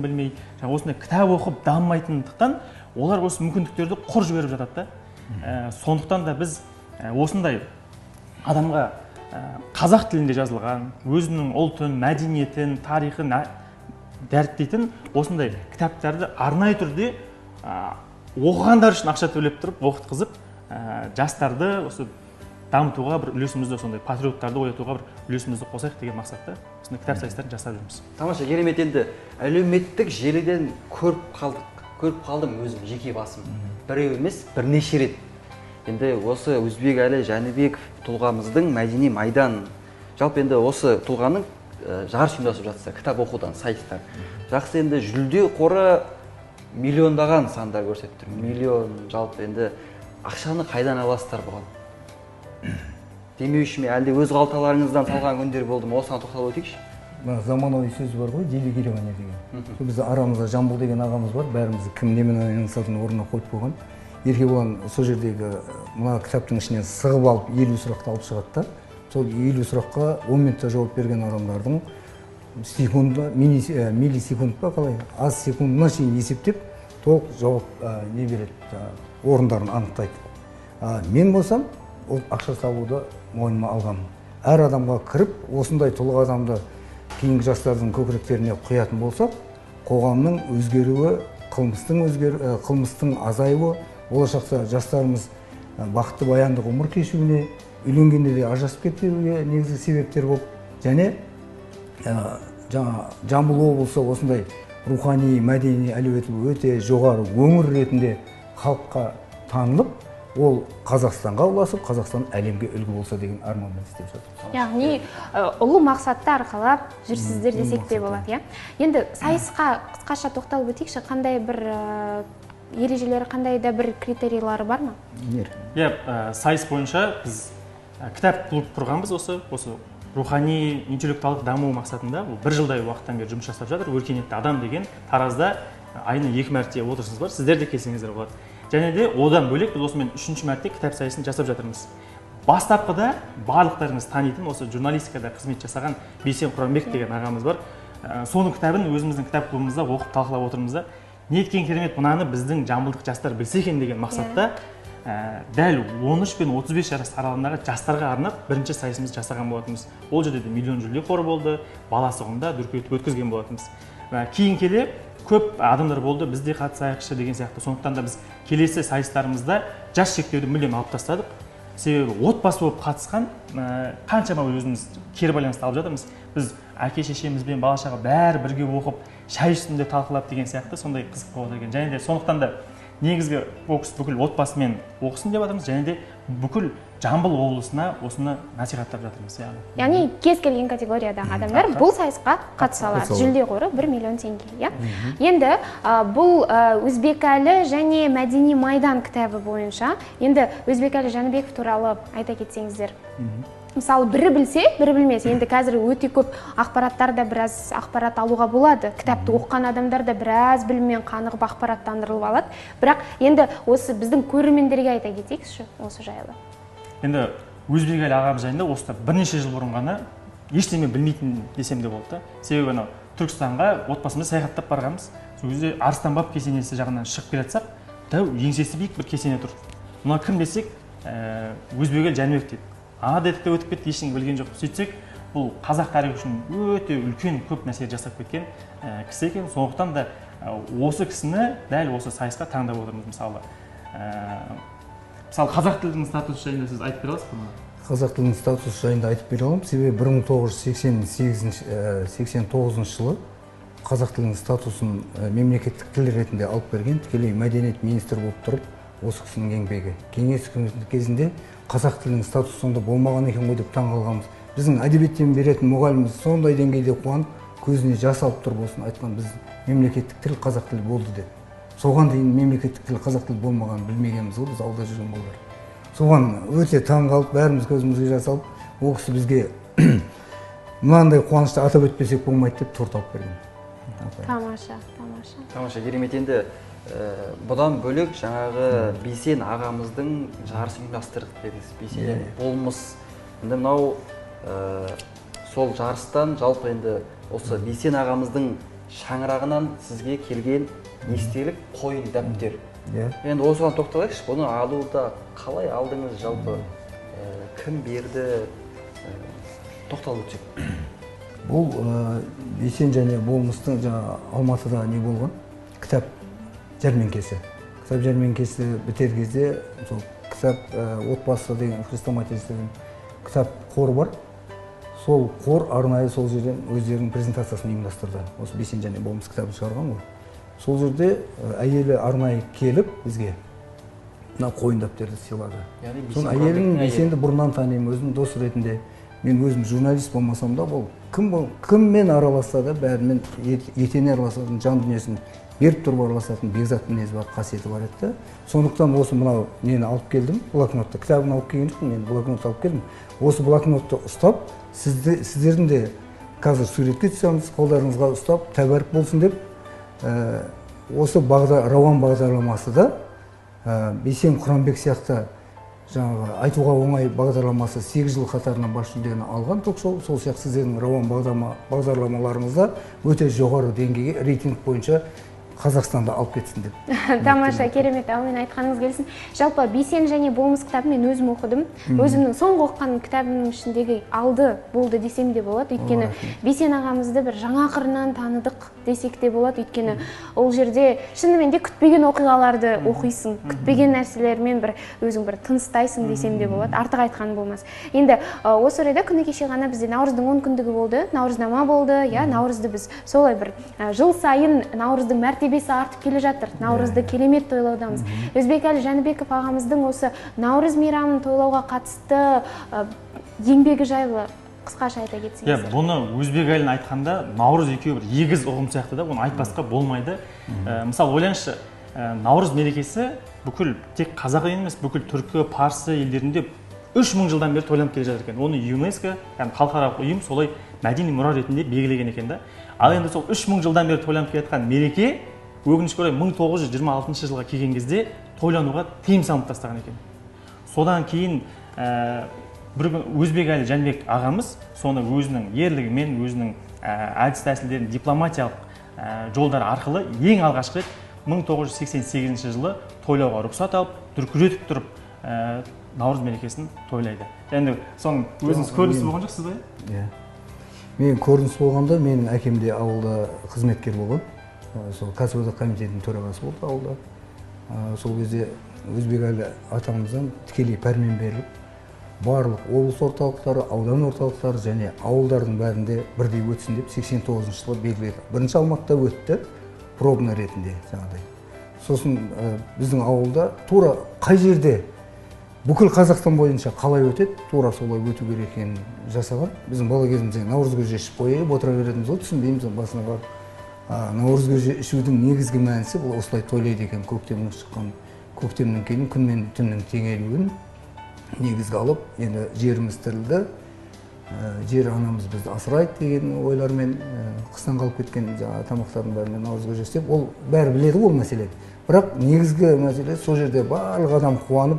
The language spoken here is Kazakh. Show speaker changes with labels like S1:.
S1: білмей, осындай кітап оқып дамымайтындықтан олар осы мүмкіндіктерді құр жіберіп жатады да. Сондықтан да біз осындай адамға қазақ тілінде жазылған, өзінің ұлтын, мәдениетін, тарихын дәріптейтін осындай кітаптарды арнайы түрде оқығандар үшін ақша төлеп тұрып, оқытқызып, жастарды осы дамытуға бір үлесімізді, сондай патриоттарды оятуға бір үлесімізді қосайық деген мақсатта осындай кітап сайыстарын жасап жүрміз.
S2: Тамаша, керемет. Енді әлеуметтік желіден көріп қалдым өзім жеке басым. Біреу емес, бірнеше рет. Енді осы Өзбекәлі Жәнібеков тұлғамыздың мәдени майдан, жалпы енді осы тұлғаның жарыс ұйымдасып жатса, кітап оқудан сайыстар. Жақсы, енді жүлде қоры миллиондаған сандар көрсетіп тұр. Миллион, жалпы енді ақшаны қайдан аласыздар бұған? Демеуші ме, әлде өз қалталарыңыздан салған күндер болды ма? Осыған тоқталып өтейікші.
S3: Заманауи сөз бар ғой, делегирование деген. Біз арамызда Жамбыл деген ағамыз бар, бәрімізді кім немен айналысатынын орнына қойып қойған. Еркебұлан сол жердегі мына кітаптың ішінен сығып алып 50 сұрақты алып шығады да, сол 50 сұраққа 10 минутта жауап берген адамдардың секундына, миллисекунд па қалай, аз секундына шейін есептеп, толық жауап не береді, орындарын анықтайды. Мен болсам, ол ақша салуды мойныма алғанмын. Әр адамға кіріп, осындай тұлға адамды кейінгі жастардың көкіректеріне құятын болсақ, қоғамның өзгеруі, қылмыстың азаюы, болашақта жастарымыз бақытты баянды ғұмыр кешуіне, үйленгенде де ажырасып кетпеуге негізгі себептер болып, және Жамбыл облысы осындай рухани, мәдени әлеуеті өте жоғары өңір ретінде халыққа танылып, ол Қазақстанға ұласып, Қазақстан әлемге үлгі болса деген арманмен істеп жатырмыз.
S4: Яғни ұлы мақсатты арқалап жүрсіздер десек те болады, иә? Енді сайысқа қысқаша тоқталып өтейікші, қандай бір ережелері, қандай да бір критерийлары бар ма?
S1: Сайыс бойынша біз кітап клуб құрғанбыз, осы рухани, интеллектуалдық даму мақсатында. Бұл бір жылдай уақыттан бері жұмыс жасап жатыр. Өркениетті адам деген таразда айына 2 мәрте отырысымыз бар. Сіздер де келсеңіздер болады. Және де одан бөлек біз осымен 3-ші мәрте кітап сайысын жасап жатырмыз. Бастапқыда барлықтарыңыз танитын осы журналистикада қызмет жасаған Бейсен Құранбек деген ағамыз бар. Соның кітабын өзіміздің кітап клубымызда оқып талқылап отырмыз да. Неткен керемет, мынаны біздің жамбылдық жастар білсе екен деген мақсатта дәл 13 пен 35 жас аралығындағы жастарға арнап бірінші сайысымызды жасаған болатынбыз. Ол жерде де миллион жүлде қоры болды, баласы ғында дүркіретіп өткізген болатынбыз. Кейін келе көп адамдар болды, біз де қатысайықшы деген сияқты. Сондықтан да біз келесі сайыстарымызда жас шектеуді мүлдем алып тастадық. Себебі отбасы болып қатысқан қаншама өзіміз кері байланысты алып жатырмыз. Біз әке шешемізбен бала шаға бәрі бірге оқып, шай үстінде талқылап деген сияқты сондай қызық болады екен. Және де сондықтан да негізгі фокус бүкіл отбасымен оқысын деп жатырмыз, және де бүкіл Жамбыл облысына осыны насихаттап жатырмыз.
S4: Яғни кез келген категориядағы адамдар бұл сайысқа қатыса алады. Жүлде қоры 1 миллион теңге. Енді бұл Өзбекәлі және мәдени майдан кітабы бойынша, енді Өзбекәлі Жәнібеков туралы айта кетсеңіздер. Мысалы, бірі білсе, бірі білмес. Енді қазір өте көп ақпараттарда біраз ақпарат алуға болады. Кітапты оқыған адамдар да біраз біліммен қанығып ақпараттандырылып алады. Бірақ енді осы біздің көрермендерге айта кетейікші осы жайлы.
S1: Енді Өзбекәлі ағамыз жайында осыда бірнеше жыл бұрын ғана ештеме білмейтін десем де болды. Себебі анау Түркістанға отбасымыз саяхаттап барғанбыз. Сол кезде Арыстан баб кесенесі жағынан шығып келе жатсақ, дәу еңсесі биік бір кесене тұр. Мына кім десек, Өзбекәлі Жәнібеков дейді. Дедік те өтіп кетті, ештеңе білген жоқ. Сөйтсек, бұл қазақ тарихы үшін өте үлкен көп нәрсе жасап кеткен кісі екен. Сондықтан да осы кісіні дәл осы сайысқа таңдап отырмыз. Мысалы, қазақ тілінің статусы жайында сіз айтып бере аласыз ба?
S3: Қазақ тілінің статусы жайында айтып бере аламын. Себебі 1989 жылы қазақ тілінің статусын мемлекеттік тіл ретінде алып берген тікелей мәдениет министрі болып тұрып, осы кісінің еңбегі. Кеңес үкіметі кезінде қазақ тілінің статусы сонда болмаған екен ғой деп таңғалғанбыз. Біздің әдебиеттен беретін мұғаліміміз сондай деңгейде қуанып, көзіне жас алып тұрып осыны айтқан, біз мемлекеттік тіл қазақ тілі болды деп. Соған дейін мемлекеттік тіл қазақ тілі болмаған білмегенбіз ғой, біз ауылда жүрген балалар. Соған өте таңғалып, бәріміз көзімізге жас алып, ол кісі бізге мынандай қуанышты атап өтпесек болмайды деп торт алып берген.
S4: Тамаша.
S2: Тамаша, керемет. Енді бұдан бөлек жаңағы Бейсен ағамыздың жарыс ұйымдастырдық дедіңіз. Бейсен болмыс. Енді мынау сол жарыстан жалпы енді осы Бейсен ағамыздың шаңырағынан сізге келген естелік қойын дәптер. Енді осыған тоқталайықшы. Бұны алуда қалай алдыңыз, жалпы кім берді, тоқталып өтсек.
S3: Бұл Бейсен және болмыстың жаңа Алматыда не болған кітап жәрмеңкесі. Кітап жәрмеңкесі бітер кезде сол кітап отбасы деген хрестоматиясы деген кітап қор бар. Сол қор арнайы сол жерден өздерінің презентациясын ұйымдастырды. Осы Бейсен және болмыс кітабын шығарған ғой. Сол жерде әйелі арнайы келіп бізге мына қойын дәптерді сыйлады. Соны әйелін Бейсенді бұрыннан танимын, өзім дос ретінде. Мен өзім журналист болмасам да, бұл кіммен араласса да бәрімен етене араласатын, жан дүниесін беріп тұрып араласатын бекзат мінезі бар, қасиеті бар еді. Сондықтан осы мынау нені алып келдім, блокнотты. Кітабын алып келген жоқпын, мен блокнотты алып келдім. Осы блокнотты ұстап, сіздердің де қазір суретке түсеміз, қолдарыңызға ұстап, тәбәрік болсын деп, осы Рауан бағдарламасы да Бейсен Құранбек сияқты жаңағы айтуға оңай бағдарламасы 8 жыл қатарынан бас жүлдені алған ток-шоу. Сол сияқты сіздердің Рауан бағдарламаларыңызда өте жоғары деңгейге рейтинг бойынша Қазақстанда алып кетсін деп.
S4: Тамаша, керемет, әумен айтқаныңыз келсін. Жалпы Бейсен және болмыс кітабын мен өзім оқыдым. Өзімнің соңғы оқыған кітабымның ішіндегі алды болды десем де болады. Өйткені Бейсен ағамызды бір жаңа қырынан таныдық десек те болады. Өйткені ол жерде шынымен де күтпеген оқиғаларды оқисың, күтпеген нәрселермен өзің бір тыныстайсың десем де болады. Артық айтқан болмас. Енді осы орайда күні кеше ғана бізде Наурыздың 10 күндігі болды, Наурызнама болды. Наурызды біз солай бір жыл сайын Наурыздың мәртебесі артып келе жатыр. Наурызды керемет тойлаудамыз. Өзбекәлі Жәнібеков ағамыздың осы Наурыз мейрамын тойлауға қатысты еңбегі жайлы қысқаша айта кетсеңіз.
S1: Бұны Өзбекәлін айтқанда Наурыз екеуі бір егіз ұғым сияқты да, оны айтпасқа болмайды. Мысалы, ойлаңызшы, Наурыз мерекесі бүкіл тек қазақ емес, бүкіл түркі, парсы елдерінде 3000 жылдан бері тойланып келе жатыр екен. Оны ЮНЕСКО, яғни халықаралық ұйым солай мәдени мұра ретінде белгілеген екен да. Ал енді сол 3000 жылдан бері тойланып келе жатқан мереке өкінішке орай 1926 жылға келген кезде тойлануға тыйым салынып тастаған екен. Содан кейін Өзбекәлі Жәнібек ағамыз соны өзінің ерлігімен, өзінің әдіс тәсілдерін дипломатиялық жолдар арқылы ең алғашқы рет 1988 жылы тойлауға рұқсат алып, дүркіретіп тұрып Наурыз мерекесін тойлайды. Енді соның өзіңіз көрінісі болған жоқсыз ба?
S3: Иә. Мен көрініс болғанда, менің әкем де ауылда қызметкер болған. Сол кәсіподақ комитетінің төрағасы болды ауылда. Сол кезде Өзбекәлі атамыздан тікелей пәрмен беріліп, барлық облыс орталықтары, аудан орталықтары және ауылдардың бәрінде бірдей өтсін деп 89 жылы белгіледі. Бірінші Алматыда өтті, пробный ретінде жаңағыдай. Сосын біздің ауылда тура қай жерде бүкіл Қазақстан бойынша қалай өтеді, тура солай өту керек екенін жасаған. Біздің бала кезімізде Наурыз көже ішіп қойып отыра беретініміз ғой, түсінбейміз басына барып. Наурыз көже ішудің негізгі мәнісі бұл осылай тойлайды екен. Көктемнен кейін күн мен түннің теңелуін негізге алып, енді жеріміз тірілді, жер анамыз бізді асырайды деген ойлармен қыстан қалып кеткен тамақтардың бәрімен Наурыз көже істеп, ол бәрі біледі ол мәселе. Бірақ негізгі мәселе сол жерде барлық адам қуанып